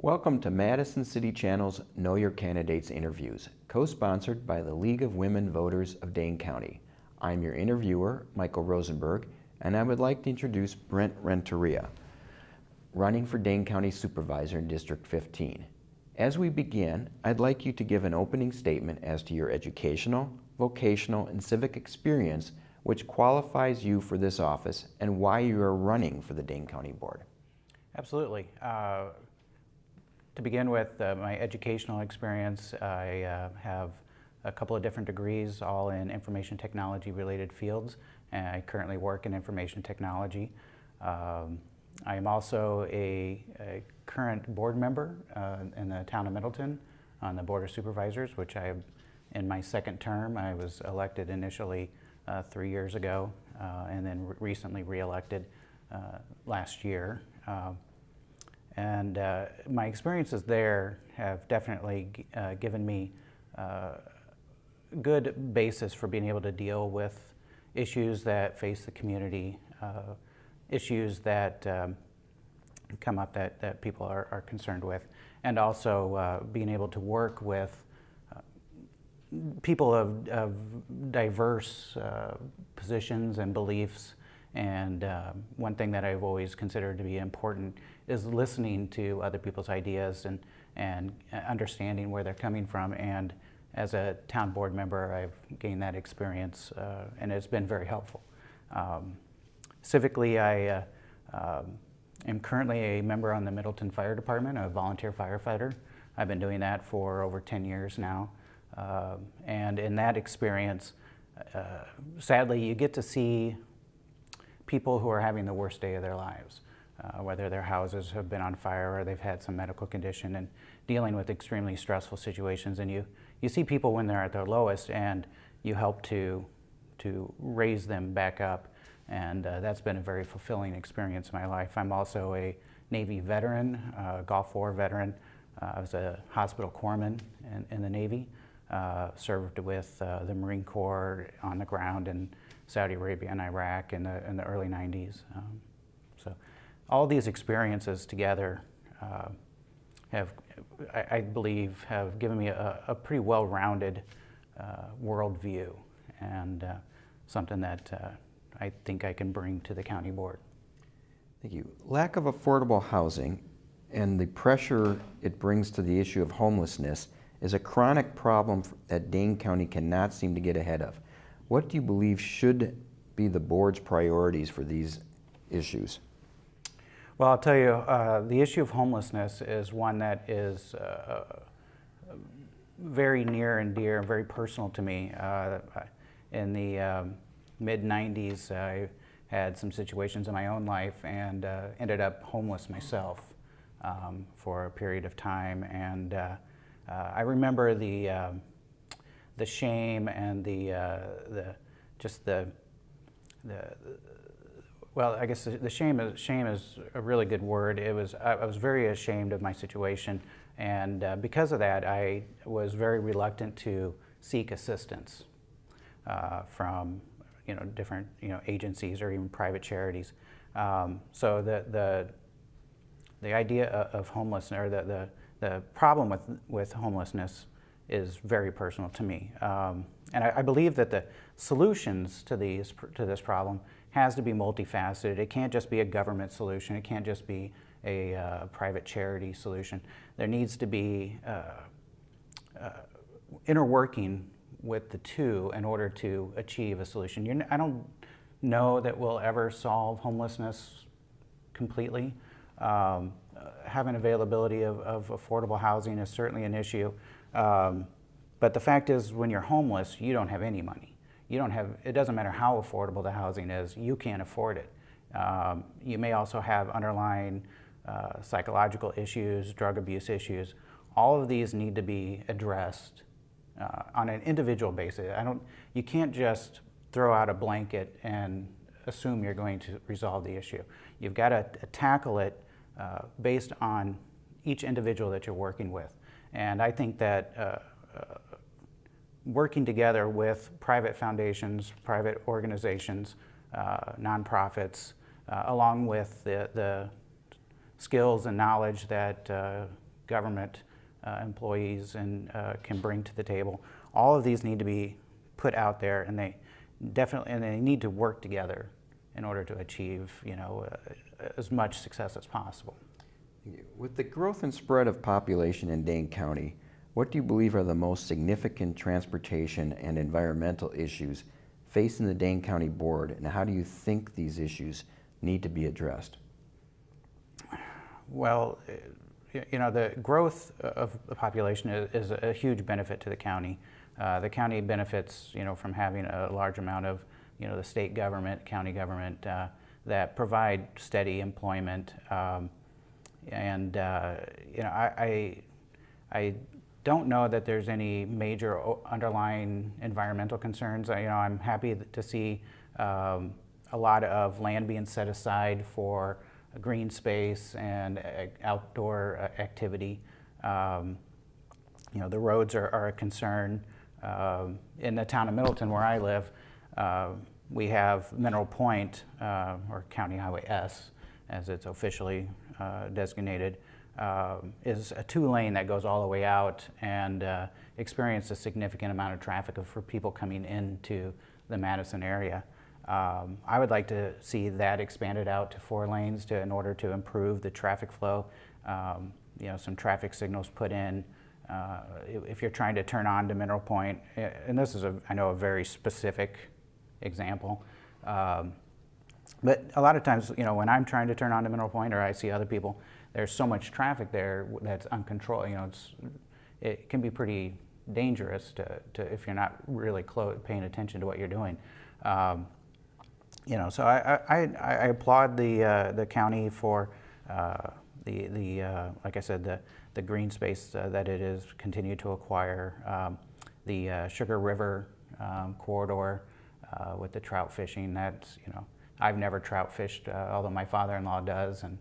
Welcome to Madison City Channel's Know Your Candidates interviews, co-sponsored by the League of Women Voters of Dane County. I'm your interviewer, Michael Rosenberg, and I would like to introduce Brent Renteria, running for Dane County Supervisor in District 15. As we begin, I'd like you to give an opening statement as to your educational, vocational, and civic experience which qualifies you for this office and why you are running for the Dane County Board. Absolutely. To begin with, my educational experience, I have a couple of different degrees, all in information technology related fields, and I currently work in information technology. I am also a current board member in the town of Middleton on the Board of Supervisors, which in my second term. I was elected initially 3 years ago and then recently re-elected last year. And my experiences there have definitely given me a good basis for being able to deal with issues that face the community, issues that come up that people are concerned with, and also being able to work with people of diverse positions and beliefs. And one thing that I've always considered to be important is listening to other people's ideas and understanding where they're coming from. And as a town board member, I've gained that experience, and it's been very helpful. Civically, I am currently a member on the Middleton Fire Department, a volunteer firefighter. I've been doing that for over 10 years now. And in that experience, sadly, you get to see people who are having the worst day of their lives, whether their houses have been on fire or they've had some medical condition and dealing with extremely stressful situations. And you see people when they're at their lowest, and you help to raise them back up. And that's been a very fulfilling experience in my life. I'm also a Navy veteran, Gulf War veteran. I was a hospital corpsman in the Navy, served with the Marine Corps on the ground in Saudi Arabia and Iraq in the early 90s. So all these experiences together I believe, have given me a pretty well-rounded worldview, and something that I think I can bring to the county board. Thank you. Lack of affordable housing and the pressure it brings to the issue of homelessness is a chronic problem that Dane County cannot seem to get ahead of. What do you believe should be the board's priorities for these issues? Well, I'll tell you, the issue of homelessness is one that is very near and dear and very personal to me. In the mid-90s, I had some situations in my own life and ended up homeless myself for a period of time. And I remember the shame and well, I guess the shame is a really good word. I was very ashamed of my situation, and because of that, I was very reluctant to seek assistance from different agencies or even private charities. So the idea of homelessness, or the problem with homelessness, is very personal to me, and I believe that the solutions to this problem has to be multifaceted. It can't just be a government solution. It can't just be a private charity solution. There needs to be interworking with the two in order to achieve a solution. I don't know that we'll ever solve homelessness completely. Having availability of affordable housing is certainly an issue. But the fact is, when you're homeless, you don't have any money. It doesn't matter how affordable the housing is, you can't afford it. You may also have underlying psychological issues, drug abuse issues. All of these need to be addressed on an individual basis. You can't just throw out a blanket and assume you're going to resolve the issue. You've got to tackle it based on each individual that you're working with. And I think that working together with private foundations, private organizations, nonprofits, along with the skills and knowledge that government employees and can bring to the table. All of these need to be put out there, and they need to work together in order to achieve, as much success as possible. With the growth and spread of population in Dane County, what do you believe are the most significant transportation and environmental issues facing the Dane County Board, and how do you think these issues need to be addressed? Well, the growth of the population is a huge benefit to the county. The county benefits, from having a large amount of, the state government, county government that provide steady employment. I don't know that there's any major underlying environmental concerns. I'm happy to see a lot of land being set aside for green space and outdoor activity. The roads are a concern. In the town of Middleton, where I live, we have Mineral Point, or County Highway S, as it's officially designated, is a 2-lane that goes all the way out and experiences a significant amount of traffic for people coming into the Madison area. I would like to see that expanded out to 4 lanes in order to improve the traffic flow. Some traffic signals put in. If you're trying to turn on to Mineral Point, and this is I know a very specific example, but a lot of times, when I'm trying to turn on to Mineral Point, or I see other people, there's so much traffic there that's uncontrolled. It can be pretty dangerous to if you're not really paying attention to what you're doing. So I applaud the county for like I said, the green space that it is continued to acquire, the Sugar River corridor with the trout fishing. That's I've never trout fished, although my father-in-law does, and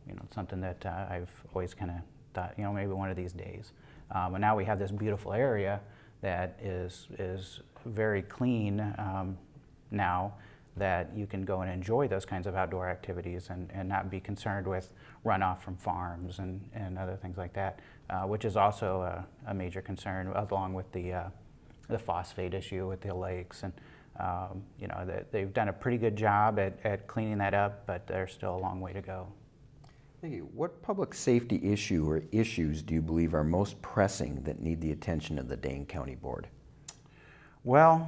it's something that I've always kind of thought, maybe one of these days. But now we have this beautiful area that is very clean now, that you can go and enjoy those kinds of outdoor activities and not be concerned with runoff from farms and other things like that, which is also a major concern, along with the phosphate issue with the lakes. And they've done a pretty good job at cleaning that up, but there's still a long way to go. Thank you. What public safety issue or issues do you believe are most pressing that need the attention of the Dane County Board? Well,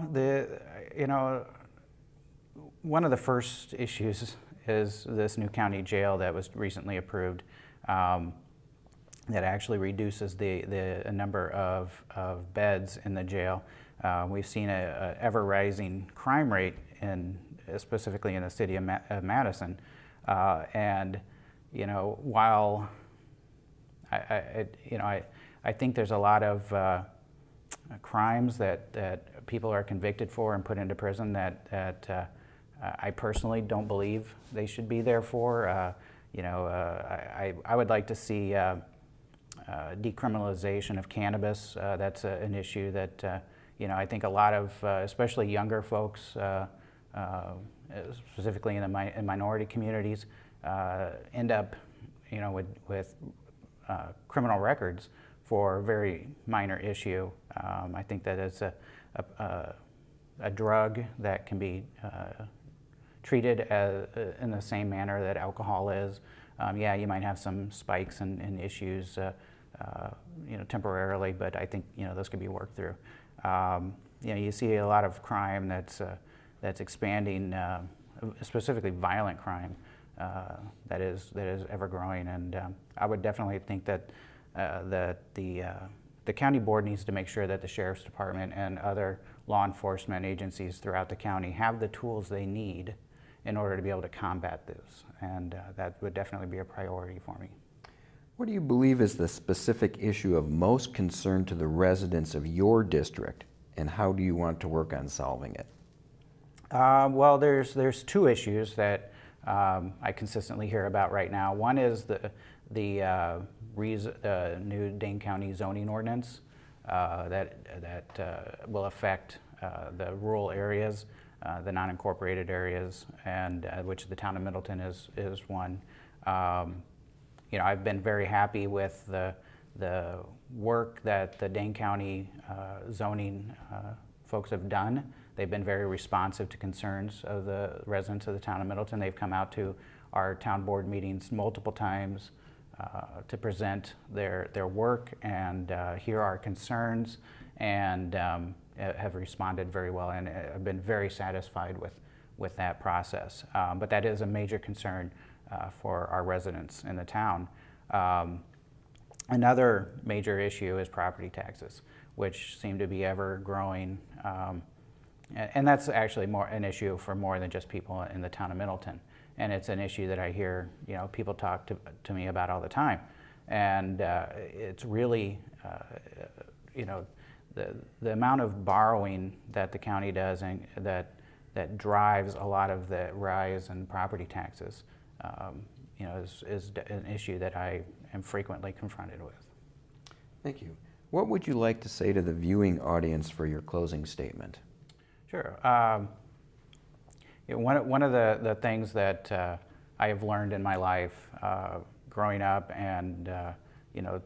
one of the first issues is this new county jail that was recently approved, that actually reduces the number of beds in the jail. We've seen an ever-rising crime rate specifically in the city of Madison, and while I think there's a lot of crimes that people are convicted for and put into prison that I personally don't believe they should be there for. I would like to see decriminalization of cannabis. That's an issue that I think a lot of, especially younger folks, specifically in minority communities, end up, with criminal records for a very minor issue. I think that it's a drug that can be treated in the same manner that alcohol is. Yeah, you might have some spikes and issues, temporarily, but I think those could be worked through. You see a lot of crime that's expanding, specifically violent crime, that is ever growing, and I would definitely think that the county board needs to make sure that the sheriff's department and other law enforcement agencies throughout the county have the tools they need in order to be able to combat this, and that would definitely be a priority for me. What do you believe is the specific issue of most concern to the residents of your district, and how do you want to work on solving it? Well, there's 2 issues that I consistently hear about right now. One is the new Dane County zoning ordinance that will affect the rural areas, the non-incorporated areas, and which the town of Middleton is one. I've been very happy with the work that the Dane County zoning folks have done. They've been very responsive to concerns of the residents of the town of Middleton. They've come out to our town board meetings multiple times to present their work and hear our concerns, and have responded very well, and have been very satisfied with that process. But that is a major concern for our residents in the town. Another major issue is property taxes, which seem to be ever growing. And that's actually an issue for more than just people in the town of Middleton. And it's an issue that I hear, people talk to me about all the time. And it's really, the amount of borrowing that the county does and that drives a lot of the rise in property taxes, is an issue that I am frequently confronted with. Thank you. What would you like to say to the viewing audience for your closing statement? Sure. One of the things that I have learned in my life growing up and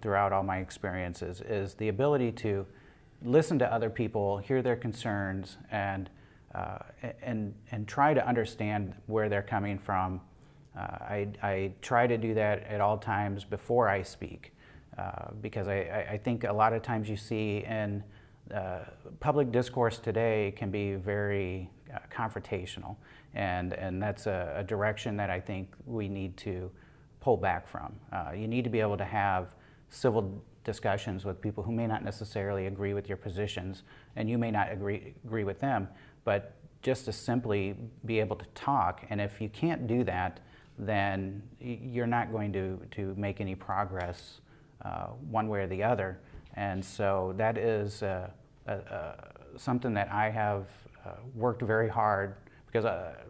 throughout all my experiences is the ability to listen to other people, hear their concerns, and try to understand where they're coming from. I try to do that at all times before I speak, because I think a lot of times you see in public discourse today can be very confrontational, and that's a direction that I think we need to pull back from. You need to be able to have civil discussions with people who may not necessarily agree with your positions, and you may not agree with them, but just to simply be able to talk. And if you can't do that, then you're not going to make any progress one way or the other. And so that is something that I have worked very hard, because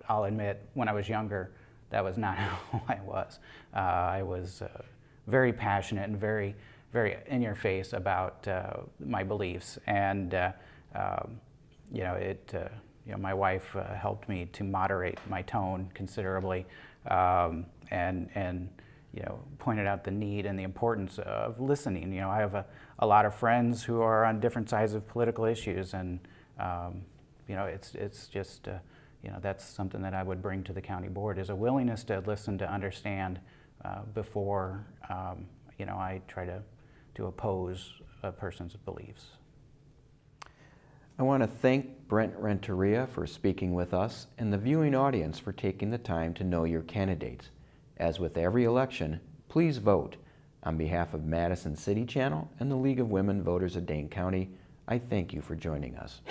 I'll admit, when I was younger, that was not who I was. I was very passionate and very in your face about my beliefs, and my wife helped me to moderate my tone considerably, and pointed out the need and the importance of listening. I have a lot of friends who are on different sides of political issues, and it's just that's something that I would bring to the county board, is a willingness to listen, to understand before I try to oppose a person's beliefs. I want to thank Brent Renteria for speaking with us, and the viewing audience for taking the time to know your candidates. As with every election, please vote. On behalf of Madison City Channel and the League of Women Voters of Dane County, I thank you for joining us.